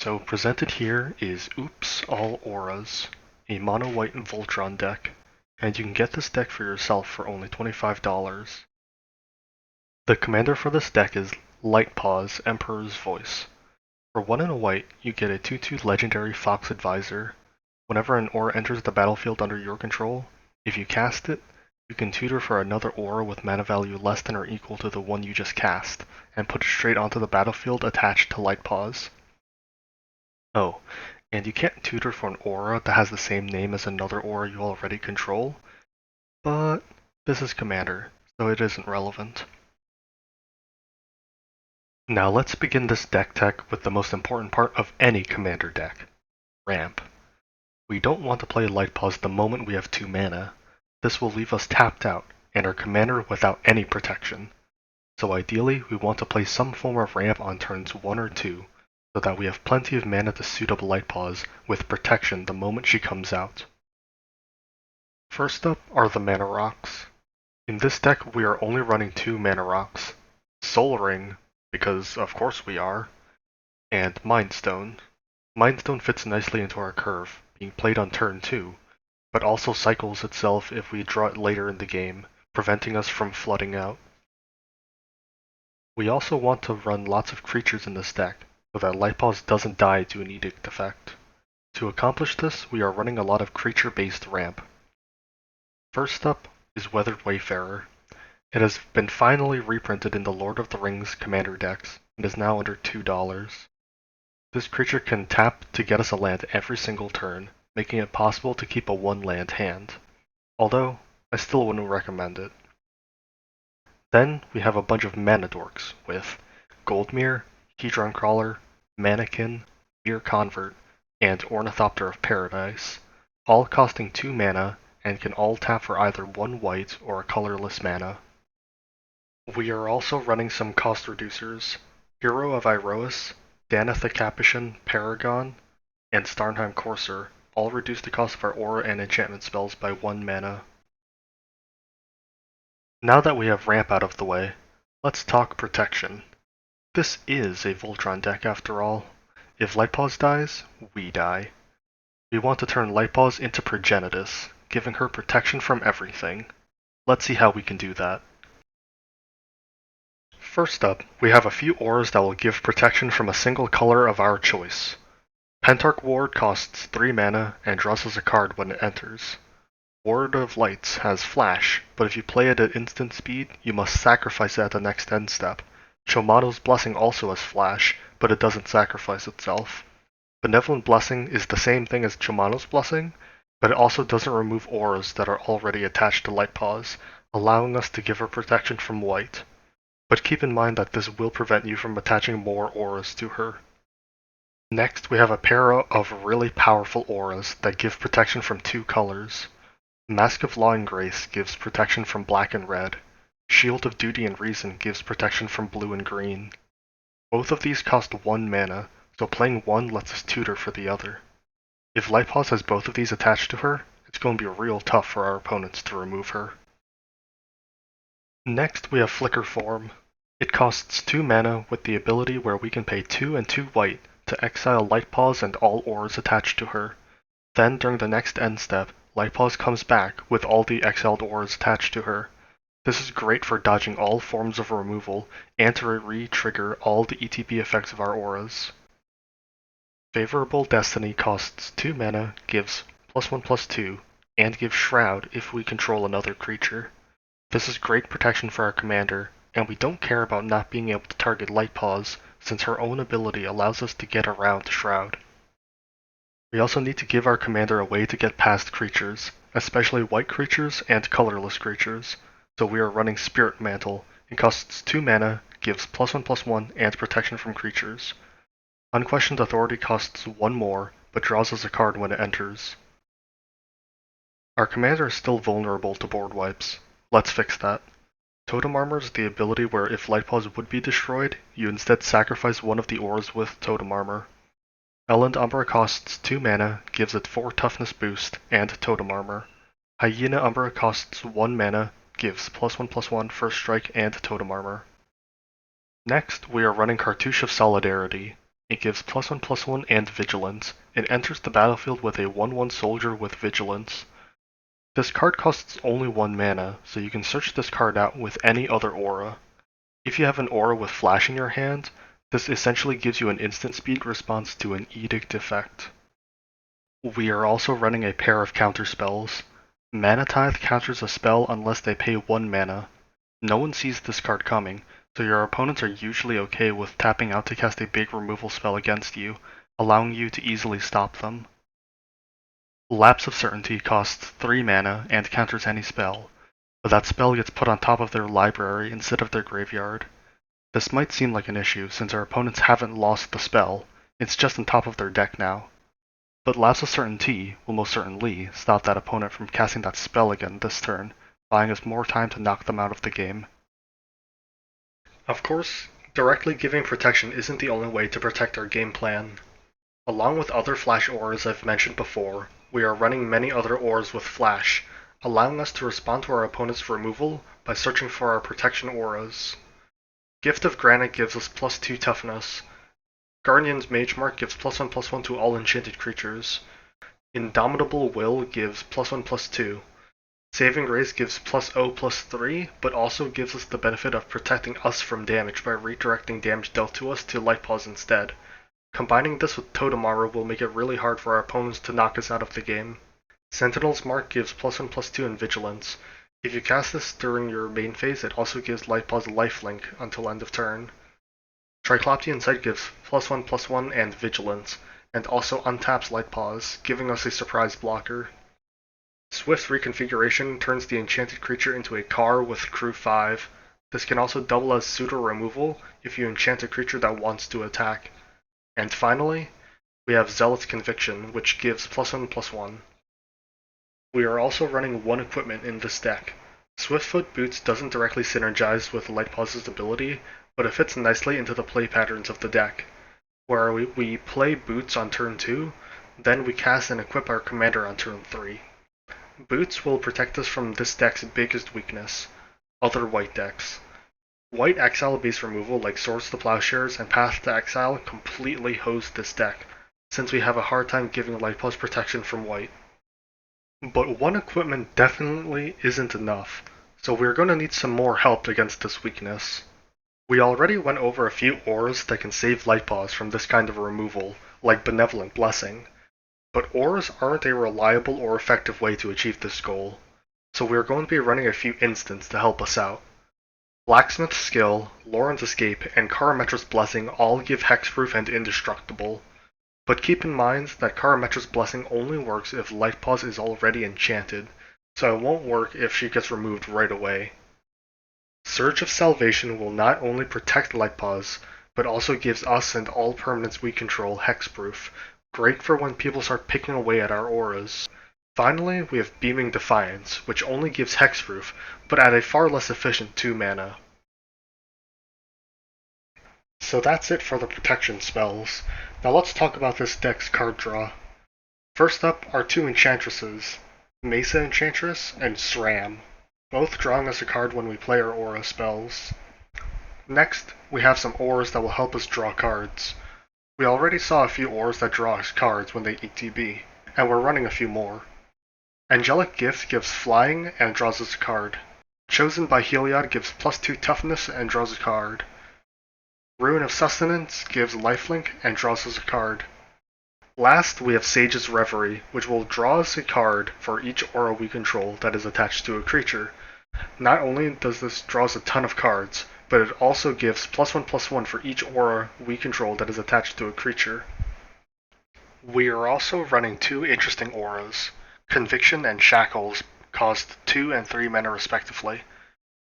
So presented here is Oops All Auras, a mono-white Voltron deck, and you can get this deck for yourself for only $25. The commander for this deck is Light-Paws, Emperor's Voice. For 1 and a white, you get a 2/2 legendary Fox Advisor. Whenever an aura enters the battlefield under your control, if you cast it, you can tutor for another aura with mana value less than or equal to the one you just cast, and put it straight onto the battlefield attached to Light-Paws. Oh, and you can't tutor for an aura that has the same name as another aura you already control, but this is Commander, so it isn't relevant. Now let's begin this deck tech with the most important part of any Commander deck, ramp. We don't want to play Light-Paws the moment we have 2 mana. This will leave us tapped out, and our Commander without any protection. So ideally, we want to play some form of ramp on turns 1 or 2, so that we have plenty of mana to suit up Light-Paws with protection the moment she comes out. First up are the mana rocks. In this deck we are only running 2 mana rocks, Soul Ring, because of course we are, and Mind Stone. Mind Stone fits nicely into our curve, being played on turn 2, but also cycles itself if we draw it later in the game, preventing us from flooding out. We also want to run lots of creatures in this deck, so that Light-Paws doesn't die to an edict effect. To accomplish this, we are running a lot of creature-based ramp. First up is Weathered Wayfarer. It has been finally reprinted in the Lord of the Rings Commander decks, and is now under $2. This creature can tap to get us a land every single turn, making it possible to keep a 1-land hand. Although, I still wouldn't recommend it. Then we have a bunch of mana dorks with Goldmere, Hedron Crawler, Mannequin, Mere Convert, and Ornithopter of Paradise, all costing 2 mana and can all tap for either 1 white or a colorless mana. We are also running some cost reducers. Hero of Iroas, Daneth the Capuchin, Paragon, and Starnheim Courser all reduce the cost of our aura and enchantment spells by 1 mana. Now that we have ramp out of the way, let's talk protection. This is a Voltron deck after all. If Light-Paws dies, we die. We want to turn Light-Paws into Progenitus, giving her protection from everything. Let's see how we can do that. First up, we have a few auras that will give protection from a single color of our choice. Pentarch Ward costs 3 mana and draws us a card when it enters. Ward of Lights has Flash, but if you play it at instant speed, you must sacrifice it at the next end step. Chomato's Blessing also has Flash, but it doesn't sacrifice itself. Benevolent Blessing is the same thing as Chomato's Blessing, but it also doesn't remove auras that are already attached to Light-Paws, allowing us to give her protection from white. But keep in mind that this will prevent you from attaching more auras to her. Next, we have a pair of really powerful auras that give protection from 2 colors. Mask of Law and Grace gives protection from black and red. Shield of Duty and Reason gives protection from blue and green. Both of these cost 1 mana, so playing one lets us tutor for the other. If Light-Paws has both of these attached to her, it's going to be real tough for our opponents to remove her. Next we have Flicker Form. It costs 2 mana with the ability where we can pay 2 and 2 white to exile Light-Paws and all auras attached to her. Then during the next end step, Light-Paws comes back with all the exiled auras attached to her. This is great for dodging all forms of removal and to re-trigger all the ETB effects of our auras. Favorable Destiny costs 2 mana, gives +1/+2, and gives Shroud if we control another creature. This is great protection for our commander, and we don't care about not being able to target Light-Paws since her own ability allows us to get around Shroud. We also need to give our commander a way to get past creatures, especially white creatures and colorless creatures, so we are running Spirit Mantle. It costs 2 mana, gives +1/+1, and protection from creatures. Unquestioned Authority costs 1 more, but draws us a card when it enters. Our commander is still vulnerable to board wipes. Let's fix that. Totem Armor is the ability where if Light-Paws would be destroyed, you instead sacrifice one of the auras with Totem Armor. Elend Umbra costs 2 mana, gives it 4 toughness boost, and Totem Armor. Hyena Umbra costs 1 mana, gives +1/+1 first strike and Totem Armor. Next, we are running Cartouche of Solidarity. It gives +1/+1 and Vigilance. It enters the battlefield with a 1/1 soldier with Vigilance. This card costs only 1 mana, so you can search this card out with any other aura. If you have an aura with Flash in your hand, this essentially gives you an instant speed response to an Edict effect. We are also running a pair of counter spells. Mana Tithe counters a spell unless they pay 1 mana. No one sees this card coming, so your opponents are usually okay with tapping out to cast a big removal spell against you, allowing you to easily stop them. Lapse of Certainty costs 3 mana and counters any spell, but that spell gets put on top of their library instead of their graveyard. This might seem like an issue since our opponents haven't lost the spell, it's just on top of their deck now. But Lapse of Certainty will most certainly stop that opponent from casting that spell again this turn, buying us more time to knock them out of the game. Of course, directly giving protection isn't the only way to protect our game plan. Along with other Flash auras I've mentioned before, we are running many other auras with Flash, allowing us to respond to our opponent's removal by searching for our protection auras. Gift of Granite gives us +2 toughness. Guardian's Mage Mark gives +1/+1 to all enchanted creatures. Indomitable Will gives +1/+2. Saving Grace gives +0/+3, but also gives us the benefit of protecting us from damage by redirecting damage dealt to us to Light-Paws instead. Combining this with Totem Armor will make it really hard for our opponents to knock us out of the game. Sentinel's Mark gives +1/+2 in Vigilance. If you cast this during your main phase, it also gives Light-Paws lifelink until end of turn. Tricloptian Sight gives +1/+1 and Vigilance, and also untaps Light-Paws, giving us a surprise blocker. Swift Reconfiguration turns the enchanted creature into a car with crew 5. This can also double as suitor removal if you enchant a creature that wants to attack. And finally, we have Zealot's Conviction, which gives +1/+1. We are also running 1 equipment in this deck. Swiftfoot Boots doesn't directly synergize with Light-Paws' ability, but it fits nicely into the play patterns of the deck, where we play Boots on turn 2, then we cast and equip our commander on turn 3. Boots will protect us from this deck's biggest weakness, other white decks. White exile-based removal like Swords to Plowshares and Path to Exile completely hose this deck, since we have a hard time giving Light-Paws protection from white. But 1 equipment definitely isn't enough, so we're going to need some more help against this weakness. We already went over a few auras that can save Light-Paws from this kind of removal, like Benevolent Blessing, but auras aren't a reliable or effective way to achieve this goal, so we're going to be running a few instants to help us out. Blacksmith's Skill, Lauren's Escape, and Karametra's Blessing all give Hexproof and Indestructible, but keep in mind that Karametra's Blessing only works if Light-Paws is already enchanted, so it won't work if she gets removed right away. Surge of Salvation will not only protect Light-Paws, but also gives us and all permanents we control Hexproof, great for when people start picking away at our auras. Finally, we have Beaming Defiance, which only gives Hexproof, but at a far less efficient 2 mana. So that's it for the protection spells. Now let's talk about this deck's card draw. First up are 2 enchantresses, Mesa Enchantress and SRAM, both drawing us a card when we play our aura spells. Next, we have some auras that will help us draw cards. We already saw a few auras that draw us cards when they ETB, and we're running a few more. Angelic Gift gives Flying and draws us a card. Chosen by Heliod gives +2 Toughness and draws a card. Ruin of Sustenance gives Lifelink and draws us a card. Last, we have Sage's Reverie, which will draw us a card for each aura we control that is attached to a creature. Not only does this draw us a ton of cards, but it also gives +1/+1 for each aura we control that is attached to a creature. We are also running 2 interesting auras. Conviction and Shackles cost 2 and 3 mana respectively.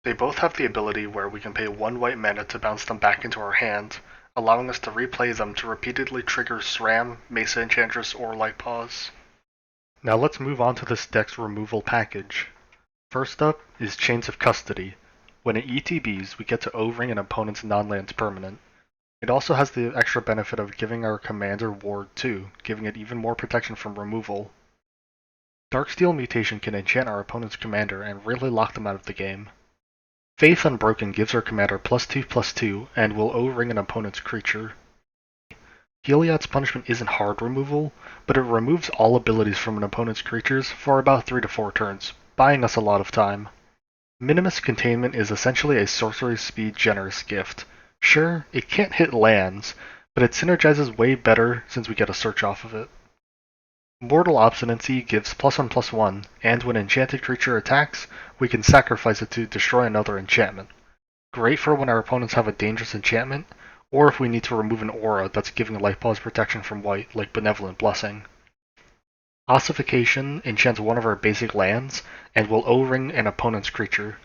They both have the ability where we can pay 1 white mana to bounce them back into our hand, allowing us to replay them to repeatedly trigger SRAM, Mesa Enchantress, or Light-Paws. Now let's move on to this deck's removal package. First up is Chains of Custody. When it ETBs, we get to O-ring an opponent's non-land permanent. It also has the extra benefit of giving our commander Ward 2, giving it even more protection from removal. Darksteel Mutation can enchant our opponent's commander and really lock them out of the game. Faith Unbroken gives our commander +2/+2 and will O-ring an opponent's creature. Heliod's punishment isn't hard removal, but it removes all abilities from an opponent's creatures for about 3 to 4 turns, buying us a lot of time. Minimus Containment is essentially a sorcery speed generous gift. Sure, it can't hit lands, but it synergizes way better since we get a search off of it. Mortal Obstinacy gives +1/+1, and when an enchanted creature attacks, we can sacrifice it to destroy another enchantment. Great for when our opponents have a dangerous enchantment, or if we need to remove an aura that's giving Light-Paws protection from white, like Benevolent Blessing. Ossification enchants one of our basic lands, and will O-ring an opponent's creature.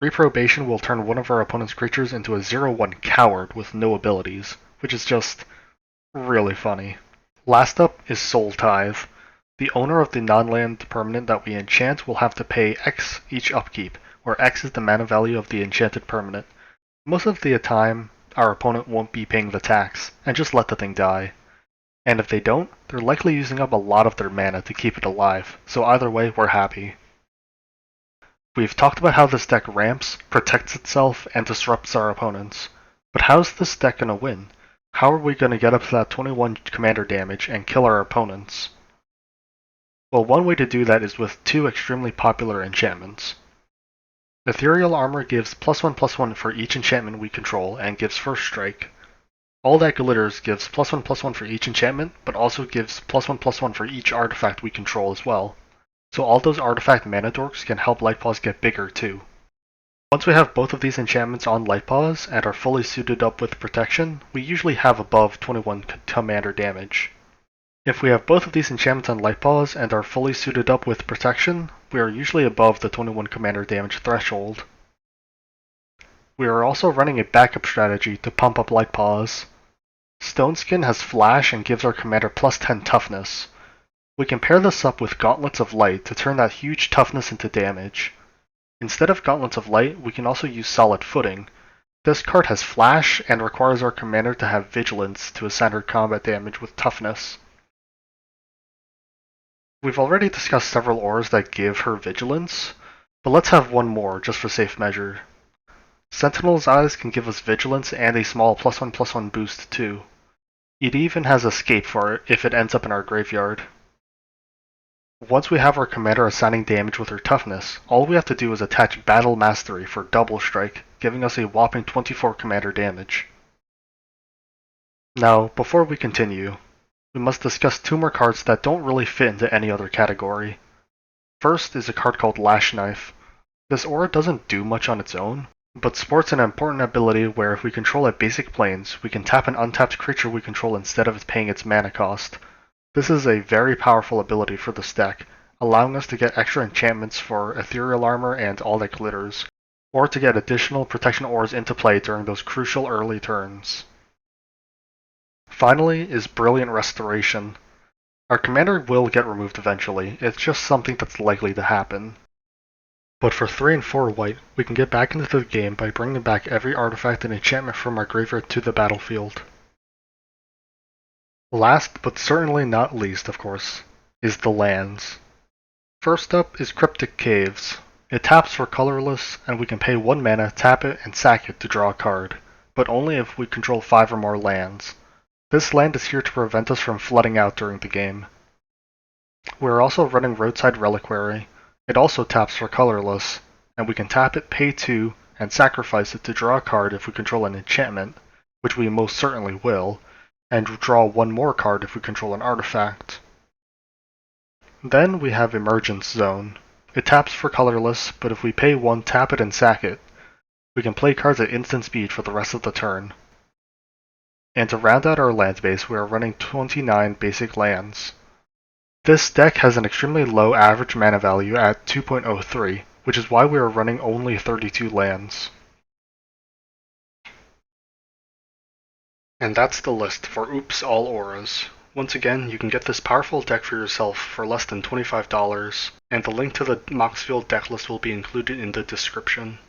Reprobation will turn one of our opponent's creatures into a 0/1 coward with no abilities, which is just really funny. Last up is Soul Tithe. The owner of the non-land permanent that we enchant will have to pay X each upkeep, where X is the mana value of the enchanted permanent. Most of the time, our opponent won't be paying the tax, and just let the thing die. And if they don't, they're likely using up a lot of their mana to keep it alive, so either way, we're happy. We've talked about how this deck ramps, protects itself, and disrupts our opponents. But how's this deck gonna win? How are we going to get up to that 21 commander damage and kill our opponents? Well, one way to do that is with two extremely popular enchantments. Ethereal Armor gives +1/+1 for each enchantment we control and gives First Strike. All That Glitters gives +1/+1 for each enchantment, but also gives +1/+1 for each artifact we control as well. So all those artifact mana dorks can help Light-Paws get bigger too. Once we have both of these enchantments on Light-Paws and are fully suited up with protection, we usually have above 21 commander damage. If we have both of these enchantments on Light-Paws and are fully suited up with protection, we are usually above the 21 commander damage threshold. We are also running a backup strategy to pump up Light-Paws. Stoneskin has Flash and gives our commander +10 toughness. We can pair this up with Gauntlets of Light to turn that huge toughness into damage. Instead of Gauntlets of Light, we can also use Solid Footing. This card has Flash and requires our commander to have Vigilance to assign her combat damage with Toughness. We've already discussed several auras that give her Vigilance, but let's have one more just for safe measure. Sentinel's Eyes can give us Vigilance and a small +1/+1 boost too. It even has Escape for it if it ends up in our graveyard. Once we have our commander assigning damage with her toughness, all we have to do is attach Battle Mastery for double strike, giving us a whopping 24 commander damage. Now, before we continue, we must discuss two more cards that don't really fit into any other category. First is a card called Lash Knife. This aura doesn't do much on its own, but sports an important ability where if we control a basic planes, we can tap an untapped creature we control instead of paying its mana cost. This is a very powerful ability for this deck, allowing us to get extra enchantments for Ethereal Armor and All That Glitters, or to get additional protection auras into play during those crucial early turns. Finally is Brilliant Restoration. Our commander will get removed eventually, it's just something that's likely to happen. But for 3 and 4 white, we can get back into the game by bringing back every artifact and enchantment from our graveyard to the battlefield. Last, but certainly not least, of course, is the lands. First up is Cryptic Caves. It taps for colorless, and we can pay 1 mana, tap it, and sack it to draw a card, but only if we control 5 or more lands. This land is here to prevent us from flooding out during the game. We're also running Roadside Reliquary. It also taps for colorless, and we can tap it, pay 2, and sacrifice it to draw a card if we control an enchantment, which we most certainly will, and draw 1 more card if we control an artifact. Then we have Emergence Zone. It taps for colorless, but if we pay 1, tap it, and sack it, we can play cards at instant speed for the rest of the turn. And to round out our land base, we are running 29 basic lands. This deck has an extremely low average mana value at 2.03, which is why we are running only 32 lands. And that's the list for Oops All Auras. Once again, you can get this powerful deck for yourself for less than $25, and the link to the Moxfield deck list will be included in the description.